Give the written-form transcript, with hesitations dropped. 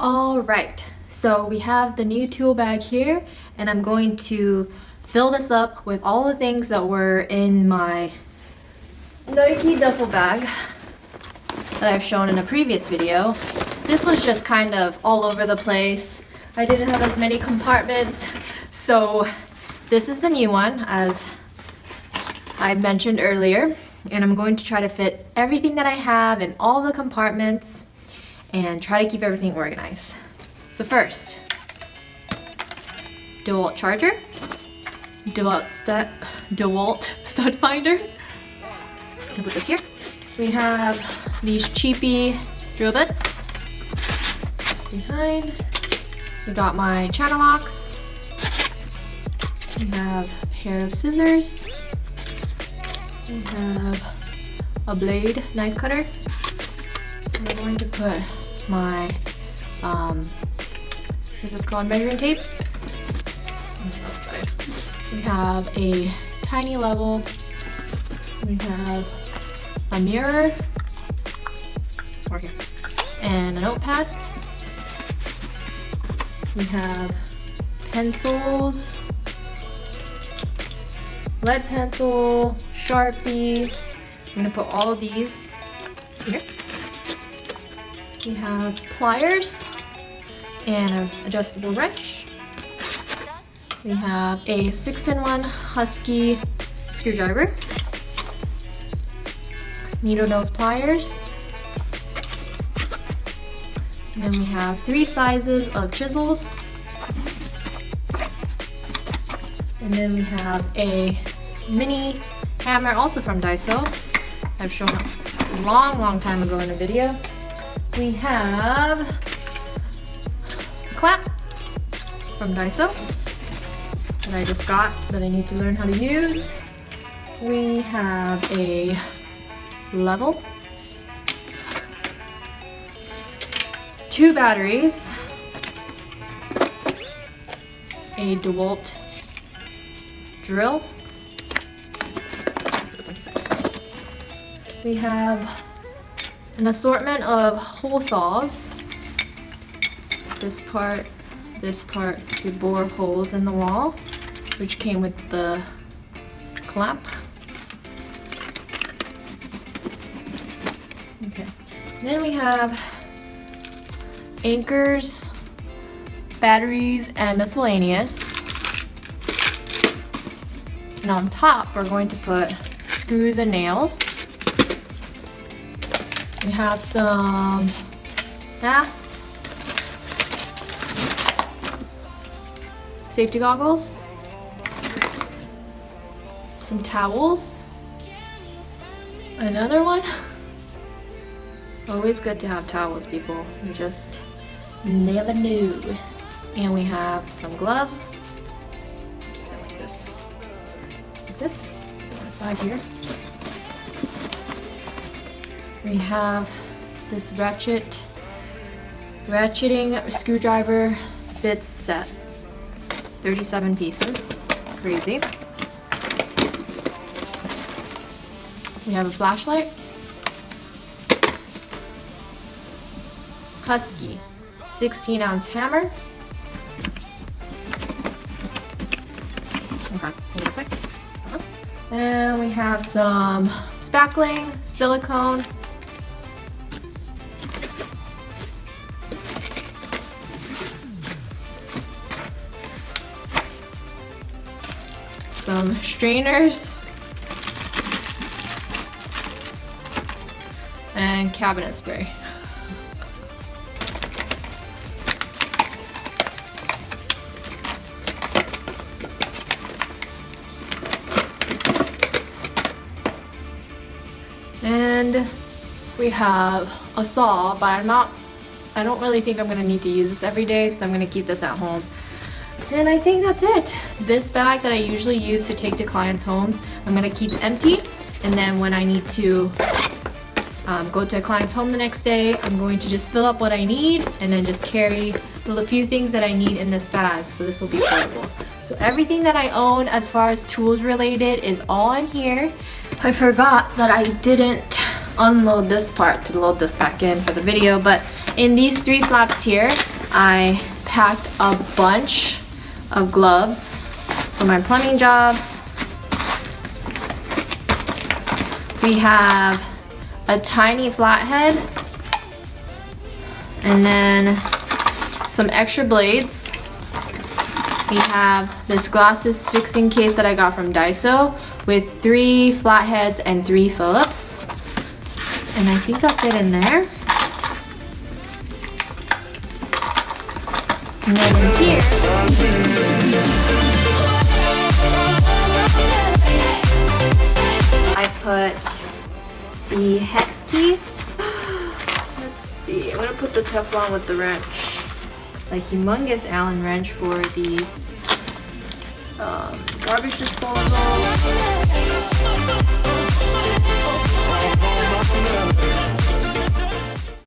All right, so we have the new tool bag here, and I'm going to fill this up with all the things that were in my Nike duffel bag that I've shown in a previous video. This was just kind of all over the place. I didn't have as many compartments, so this is the new one, as I mentioned earlier, and I'm going to try to fit everything that I have in all the compartments and try to keep everything organized. So first, DeWalt charger, DeWalt stud finder. I'll put this here. We have these cheapy drill bits behind. We got my channel locks. We have a pair of scissors. We have a blade knife cutter. I'm going to put my, what's this called, measuring tape on the outside. We have a tiny level. We have a mirror, or here, and a notepad. We have pencils, lead pencil, Sharpie. I'm gonna put all of these here. We have pliers and an adjustable wrench. We have a 6-in-1 Husky screwdriver, needle nose pliers, and then we have 3 sizes of chisels, and then we have a mini hammer, also from Daiso. I've shown a long time ago in a video. We have a clamp from Daiso that I just got that I need to learn how to use. We have a level, 2 batteries, a DeWalt drill. We have an assortment of hole saws. This part to bore holes in the wall, which came with the clamp. Okay. Then we have anchors, batteries, and miscellaneous. And on top, we're going to put screws and nails. We have some masks, safety goggles, some towels, another one. Always good to have towels, people. You just never knew. And we have some gloves, like this, on the side here. We have this ratcheting screwdriver bit set, 37 pieces, crazy. We have a flashlight, Husky 16-ounce hammer. Okay, go this way. And we have some spackling, silicone, some strainers, and cabinet spray. And we have a saw, but I don't really think I'm gonna need to use this every day, so I'm gonna keep this at home. And I think that's it. This bag that I usually use to take to clients' homes, I'm gonna keep empty, and then when I need to go to a client's home the next day, I'm going to just fill up what I need and then just carry the few things that I need in this bag, so this will be portable. So everything that I own as far as tools related is all in here. I forgot that I didn't unload this part to load this back in for the video, but in these 3 flaps here, I packed a bunch of gloves for my plumbing jobs. We have a tiny flathead and then some extra blades. We have this glasses fixing case that I got from Daiso with 3 flatheads and 3 Phillips. And I think that's it in there. And then in here, I put the hex key. Let's see, I'm gonna put the Teflon with the wrench. Like humongous Allen wrench for the garbage disposal.